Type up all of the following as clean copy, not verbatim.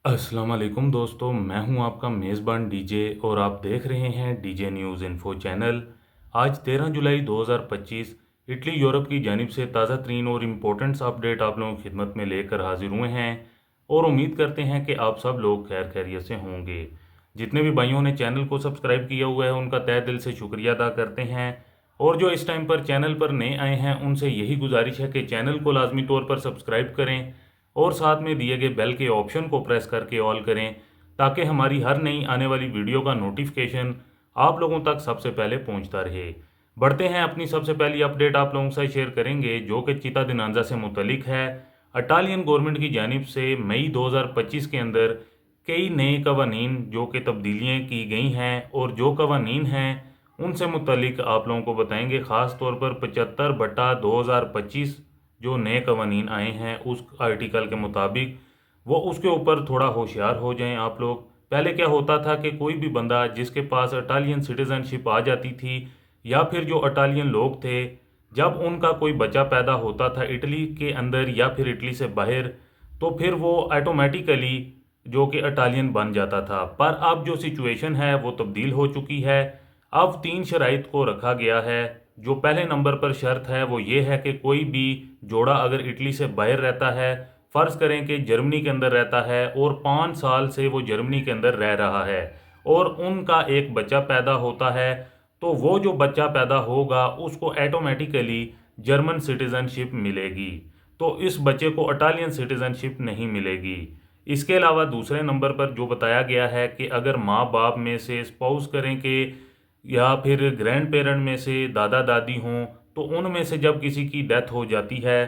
अस्सलाम वालेकुम दोस्तों, मैं हूं आपका मेज़बान डीजे और आप देख रहे हैं डीजे न्यूज़ इन्फो चैनल। आज 13 जुलाई 2025 इटली यूरोप की जानिब से ताज़ा तरीन और इम्पोर्टेंट्स अपडेट आप लोगों की खिदमत में लेकर हाजिर हुए हैं और उम्मीद करते हैं कि आप सब लोग खैर खैरियत से होंगे। जितने भी भाइयों ने चैनल को सब्सक्राइब किया हुआ है उनका तहे दिल से शुक्रिया अदा करते हैं और जो इस टाइम पर चैनल पर नए आए हैं उनसे यही गुजारिश है कि चैनल को लाजमी तौर पर सब्सक्राइब करें और साथ में दिए गए बेल के ऑप्शन को प्रेस करके ऑल करें ताकि हमारी हर नई आने वाली वीडियो का नोटिफिकेशन आप लोगों तक सबसे पहले पहुंचता रहे। बढ़ते हैं, अपनी सबसे पहली अपडेट आप लोगों से शेयर करेंगे जो कि चिता दिनांजा से मुतलिक है। इटालियन गवर्नमेंट की जानिब से मई 2025 के अंदर कई नए कवानीन जो कि तब्दीलियाँ की गई हैं और जो कवानीन हैं उनसे मुतलिक आप लोगों को बताएंगे। ख़ास तौर पर 75/2025 जो नए कवानीन आए हैं उस आर्टिकल के मुताबिक वो उसके ऊपर थोड़ा होशियार हो जाएं आप लोग। पहले क्या होता था कि कोई भी बंदा जिसके पास इटालियन सिटीज़नशिप आ जाती थी या फिर जो इटालियन लोग थे, जब उनका कोई बच्चा पैदा होता था इटली के अंदर या फिर इटली से बाहर, तो फिर वो ऑटोमेटिकली जो कि इटालियन बन जाता था। पर अब जो सिचुएशन है वो तब्दील हो चुकी है। अब 3 शराइत को रखा गया है। जो पहले नंबर पर शर्त है वो ये है कि कोई भी जोड़ा अगर इटली से बाहर रहता है, फ़र्ज़ करें कि जर्मनी के अंदर रहता है और 5 साल से वो जर्मनी के अंदर रह रहा है और उनका एक बच्चा पैदा होता है, तो वो जो बच्चा पैदा होगा उसको ऑटोमेटिकली जर्मन सिटीज़नशिप मिलेगी। तो इस बच्चे को इटालियन सिटीज़नशिप नहीं मिलेगी। इसके अलावा दूसरे नंबर पर जो बताया गया है कि अगर माँ बाप में से स्पाउस करें कि या फिर ग्रैंड पेरेंट में से दादा दादी हों, तो उनमें से जब किसी की डेथ हो जाती है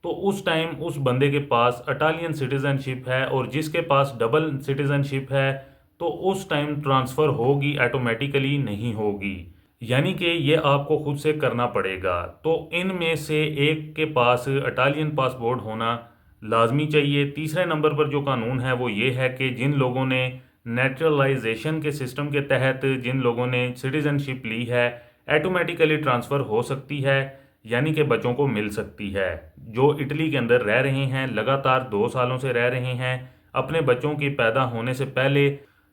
तो उस टाइम उस बंदे के पास इटालियन सिटीज़नशिप है और जिसके पास डबल सिटीज़नशिप है तो उस टाइम ट्रांसफ़र होगी, ऑटोमेटिकली नहीं होगी। यानी कि ये आपको खुद से करना पड़ेगा। तो इनमें से एक के पास इटालियन पासपोर्ट होना लाजमी चाहिए। तीसरे नंबर पर जो कानून है वो ये है कि जिन लोगों ने नेचुरलाइजेशन के सिस्टम के तहत जिन लोगों ने सिटीज़नशिप ली है, ऑटोमेटिकली ट्रांसफ़र हो सकती है, यानी कि बच्चों को मिल सकती है। जो इटली के अंदर रह रहे हैं, लगातार 2 सालों से रह रहे हैं अपने बच्चों के पैदा होने से पहले,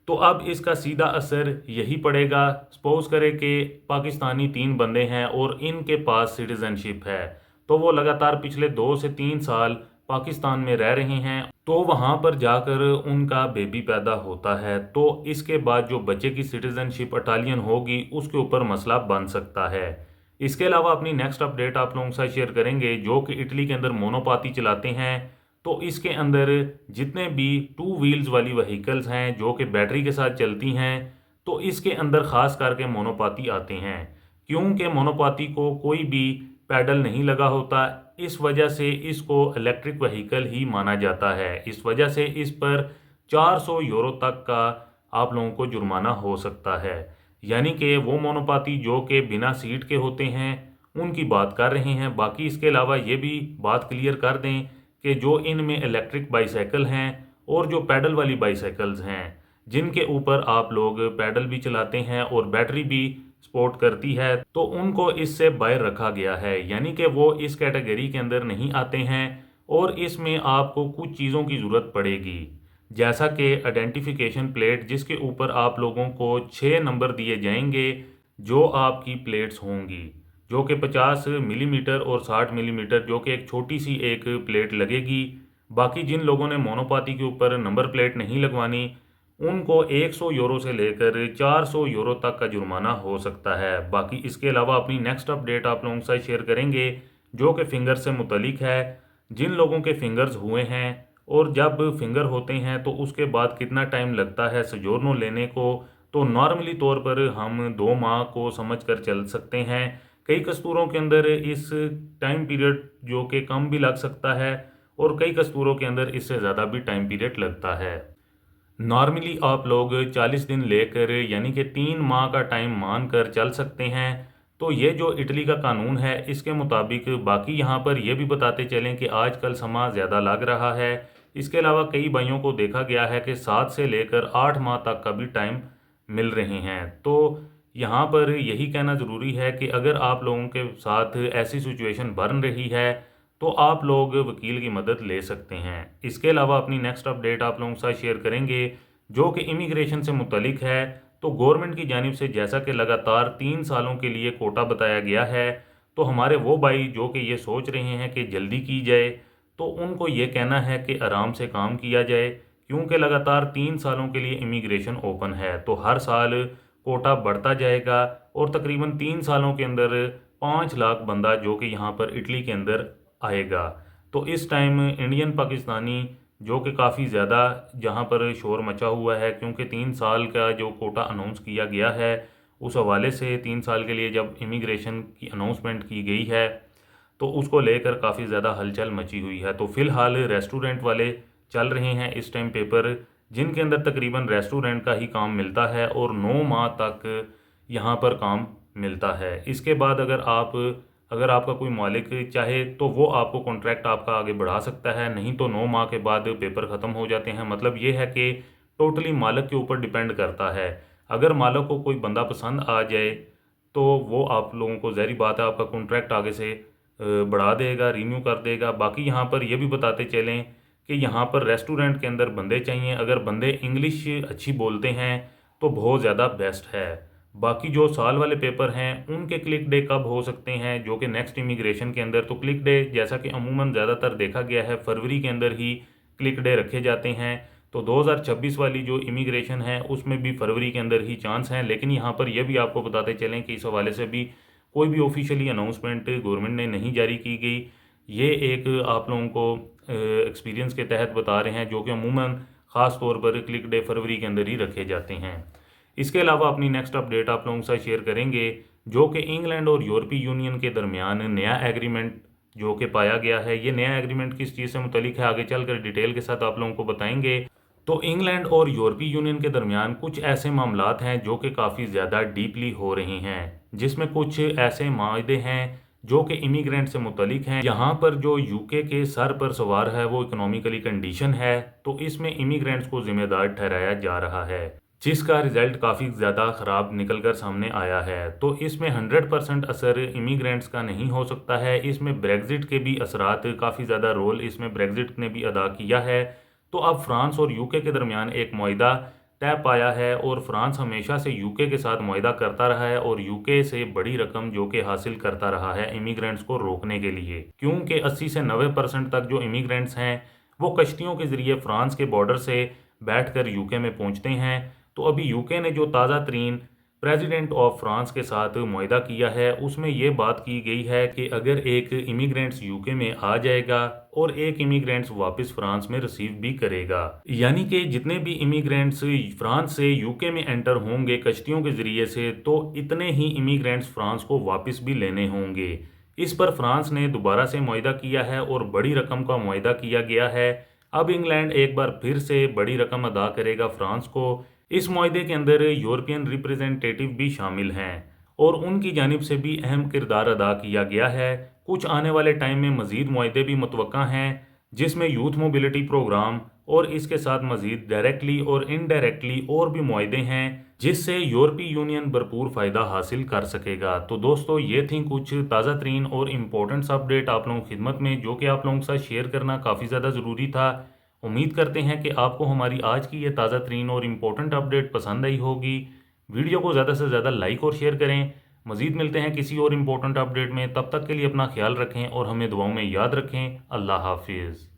तो अब इसका सीधा असर यही पड़ेगा। सपोज़ करें कि पाकिस्तानी 3 बंदे हैं और इनके पास सिटीज़नशिप है, तो वो लगातार पिछले 2 से 3 साल पाकिस्तान में रह रहे हैं, तो वहाँ पर जाकर उनका बेबी पैदा होता है, तो इसके बाद जो बच्चे की सिटीज़नशिप इटालियन होगी उसके ऊपर मसला बन सकता है। इसके अलावा अपनी नेक्स्ट अपडेट आप लोगों के साथ शेयर करेंगे जो कि इटली के अंदर मोनोपाती चलाते हैं। तो इसके अंदर जितने भी 2 व्हील्स वाली व्हीकल्स हैं जो कि बैटरी के साथ चलती हैं, तो इसके अंदर ख़ास करके मोनोपाती आते हैं, क्योंकि मोनोपाती को कोई भी पैडल नहीं लगा होता। इस वजह से इसको इलेक्ट्रिक व्हीकल ही माना जाता है। इस वजह से इस पर 400 यूरो तक का आप लोगों को जुर्माना हो सकता है। यानी कि वो मोनोपाती जो कि बिना सीट के होते हैं उनकी बात कर रहे हैं। बाकी इसके अलावा ये भी बात क्लियर कर दें कि जो इनमें इलेक्ट्रिक बाईसाइकिल हैं और जो पैडल वाली बाईसाइकिल्स हैं जिनके ऊपर आप लोग पैडल भी चलाते हैं और बैटरी भी सपोर्ट करती है, तो उनको इससे बाहर रखा गया है, यानी कि वो इस कैटेगरी के अंदर नहीं आते हैं और इसमें आपको कुछ चीज़ों की ज़रूरत पड़ेगी, जैसा कि आइडेंटिफिकेशन प्लेट जिसके ऊपर आप लोगों को 6 नंबर दिए जाएंगे जो आपकी प्लेट्स होंगी, जो कि 50 मिलीमीटर और 60 मिलीमीटर, जो कि एक छोटी सी एक प्लेट लगेगी। बाकी जिन लोगों ने मोनोपाती के ऊपर नंबर प्लेट नहीं लगवानी उनको 100 यूरो से लेकर 400 यूरो तक का जुर्माना हो सकता है। बाकी इसके अलावा अपनी नेक्स्ट अपडेट आप लोगों के साथ शेयर करेंगे जो कि फिंगर से मुतलिक है। जिन लोगों के फिंगर्स हुए हैं और जब फिंगर होते हैं तो उसके बाद कितना टाइम लगता है सजोरनो लेने को, तो नॉर्मली तौर पर हम 2 माह को समझ कर चल सकते हैं। कई कस्तूरों के अंदर इस टाइम पीरियड जो कि कम भी लग सकता है और कई कस्तूरों के अंदर इससे ज़्यादा भी टाइम पीरियड लगता है। नॉर्मली आप लोग 40 दिन लेकर यानी कि 3 माह का टाइम मान कर चल सकते हैं। तो ये जो इटली का कानून है इसके मुताबिक, बाकी यहाँ पर यह भी बताते चलें कि आजकल समा ज़्यादा लग रहा है। इसके अलावा कई भाइयों को देखा गया है कि 7 से लेकर 8 माह तक का भी टाइम मिल रहे हैं। तो यहाँ पर यही कहना ज़रूरी है कि अगर आप लोगों के साथ ऐसी सिचुएशन बन रही है तो आप लोग वकील की मदद ले सकते हैं। इसके अलावा अपनी नेक्स्ट अपडेट आप लोगों के साथ शेयर करेंगे जो कि इमिग्रेशन से मुतलिक है। तो गवर्नमेंट की जानिब से जैसा कि लगातार 3 सालों के लिए कोटा बताया गया है, तो हमारे वो भाई जो कि ये सोच रहे हैं कि जल्दी की जाए, तो उनको ये कहना है कि आराम से काम किया जाए, क्योंकि लगातार 3 सालों के लिए इमिग्रेशन ओपन है। तो हर साल कोटा बढ़ता जाएगा और तकरीबन 3 सालों के अंदर 5 लाख बंदा जो कि यहाँ पर इटली के अंदर आएगा। तो इस टाइम इंडियन पाकिस्तानी जो कि काफ़ी ज़्यादा जहाँ पर शोर मचा हुआ है, क्योंकि 3 साल का जो कोटा अनाउंस किया गया है, उस हवाले से 3 साल के लिए जब इमिग्रेशन की अनाउंसमेंट की गई है, तो उसको लेकर काफ़ी ज़्यादा हलचल मची हुई है। तो फ़िलहाल रेस्टोरेंट वाले चल रहे हैं इस टाइम पेपर, जिनके अंदर तकरीबन रेस्टोरेंट का ही काम मिलता है और 9 माह तक यहाँ पर काम मिलता है। इसके बाद अगर आपका कोई मालिक चाहे तो वो आपको कॉन्ट्रैक्ट आपका आगे बढ़ा सकता है, नहीं तो 9 माह के बाद पेपर ख़त्म हो जाते हैं। मतलब ये है कि टोटली मालिक के ऊपर डिपेंड करता है। अगर मालिक को कोई बंदा पसंद आ जाए तो वो आप लोगों को, ज़ाहिर बात है, आपका कॉन्ट्रैक्ट आगे से बढ़ा देगा, रिन्यू कर देगा। बाकी यहाँ पर ये भी बताते चलें कि यहाँ पर रेस्टोरेंट के अंदर बंदे चाहिए। अगर बंदे इंग्लिश अच्छी बोलते हैं तो बहुत ज़्यादा बेस्ट है। बाकी जो साल वाले पेपर हैं उनके क्लिक डे कब हो सकते हैं, जो कि नेक्स्ट इमिग्रेशन के अंदर, तो क्लिक डे जैसा कि अमूमन ज़्यादातर देखा गया है फरवरी के अंदर ही क्लिक डे रखे जाते हैं। तो 2026 वाली जो इमिग्रेशन है उसमें भी फरवरी के अंदर ही चांस हैं। लेकिन यहाँ पर यह भी आपको बताते चलें कि इस हवाले से भी कोई भी ऑफिशियली अनाउंसमेंट गवर्नमेंट ने नहीं जारी की गई। ये एक आप लोगों को एक्सपीरियंस के तहत बता रहे हैं, जो कि अमूमन ख़ास तौर पर क्लिक डे फरवरी के अंदर ही रखे जाते हैं। इसके अलावा अपनी नेक्स्ट अपडेट आप लोगों के साथ शेयर करेंगे जो कि इंग्लैंड और यूरोपीय यूनियन के दरमियान नया एग्रीमेंट जो कि पाया गया है। ये नया एग्रीमेंट किस चीज़ से मुतलिक है, आगे चलकर डिटेल के साथ आप लोगों को बताएंगे। तो इंग्लैंड और यूरोपीय यूनियन के दरमियान कुछ ऐसे मामलात हैं जो कि काफ़ी ज़्यादा डीपली हो रही हैं, जिसमें कुछ ऐसे माहदे हैं जो कि इमिग्रेंट से मुतलिक हैं। यहाँ पर जो यूके के सर पर सवार है वो इकोनॉमिकली कंडीशन है, तो इसमें इमिग्रेंट्स को जिम्मेदार ठहराया जा रहा है, जिसका रिजल्ट काफ़ी ज़्यादा ख़राब निकल कर सामने आया है। तो इसमें 100% असर इमिग्रेंट्स का नहीं हो सकता है। इसमें ब्रेग्ज़िट के भी असरात, काफ़ी ज़्यादा रोल इसमें ब्रेग्ज़िट ने भी अदा किया है। तो अब फ्रांस और यूके के दरमियान एक मुआहदा तय पाया है और फ्रांस हमेशा से यूके के साथ मुआहदा करता रहा है और यूके से बड़ी रकम जो कि हासिल करता रहा है इमिग्रेंट्स को रोकने के लिए, क्योंकि 80 से 90% तक जो इमिग्रेंट्स हैं वो कश्तियों के ज़रिए फ्रांस के बॉर्डर से बैठकर यूके में पहुंचते हैं। तो अभी यूके ने जो ताज़ा तरीन प्रेसिडेंट ऑफ फ्रांस के साथ मुआहदा किया है उसमें ये बात की गई है कि अगर एक इमिग्रेंट्स यूके में आ जाएगा और एक इमिग्रेंट्स वापस फ्रांस में रिसीव भी करेगा, यानी कि जितने भी इमिग्रेंट्स फ्रांस से यूके में एंटर होंगे कश्तियों के ज़रिए से, तो इतने ही इमिग्रेंट्स फ्रांस को वापस भी लेने होंगे। इस पर फ्रांस ने दोबारा से मुआहदा किया है और बड़ी रकम का मुआहदा किया गया है। अब इंग्लैंड एक बार फिर से बड़ी रकम अदा करेगा फ्रांस को। इस मुआहदे के अंदर यूरोपियन रिप्रेजेंटेटिव भी शामिल हैं और उनकी जानिब से भी अहम किरदार अदा किया गया है। कुछ आने वाले टाइम में मज़ीद मुआहदे भी मुतवक्का हैं, जिसमें यूथ मोबिलिटी प्रोग्राम और इसके साथ मज़ीद डायरेक्टली और इनडायरेक्टली और भी मुआहदे हैं, जिससे यूरोपीय यूनियन भरपूर फ़ायदा हासिल कर सकेगा। तो दोस्तों, ये थी कुछ ताज़ा तरीन और इम्पोर्टेंट्स अपडेट आप लोगों की खिदमत में, जो कि आप लोगों के साथ शेयर करना काफ़ी ज़्यादा ज़रूरी था। उम्मीद करते हैं कि आपको हमारी आज की ये ताज़ा तरीन और इम्पोर्टेंट अपडेट पसंद आई होगी। वीडियो को ज़्यादा से ज़्यादा लाइक और शेयर करें। मज़ीद मिलते हैं किसी और इम्पोर्टेंट अपडेट में, तब तक के लिए अपना ख्याल रखें और हमें दुआओं में याद रखें। अल्लाह हाफिज़।